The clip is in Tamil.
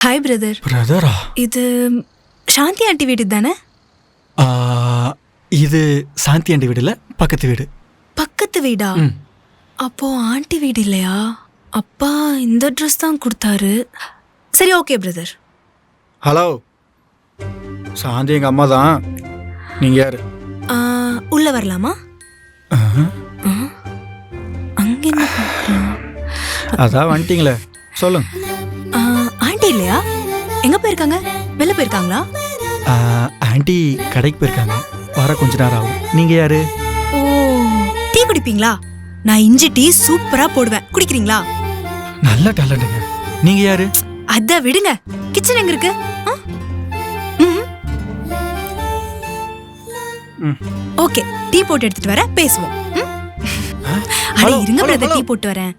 Hi brother. பிரதரா? இது சாந்தி ஆண்டி வீடு தானே? இது சாந்தி ஆண்டி வீடு இல்ல, பக்கத்து வீடு. பக்கத்து வீடா? அப்போ ஆண்டி வீடு இல்லையா? அப்பா இந்த ட்ரெஸ் தான் கொடுத்தாரு. சரி, ஓகே பிரதர். ஹலோ, சாந்தி எங்க அம்மா தான். நீங்க யாரு? உள்ள வரலாமா? அங்க என்ன பார்க்கறோம்? அதான் வந்துட்டீங்களே, சொல்லுங்க. ஆண்டி இல்லையா? எங்க போயிருக்காங்க? வெளில போயிருக்காங்களா? ஆண்டி கடைக்கு போயிருக்காங்க, வர கொஞ்ச நேரம் ஆகும். நீங்க யாரு? ஓ, டீ குடிப்பீங்களா? நான் இஞ்சி டீ சூப்பரா போடுவேன், குடிக்கிறீங்களா? நல்ல டேலண்ட்டுங்க. நீங்க யாரு? அத விடுங்க, கிச்சன் எங்க இருக்கு? ஓகே, டீ போட்டு எடுத்துட்டு வரேன், பேசுவோம். அட இருங்க பிரதர், டீ போட்டு வரேன்.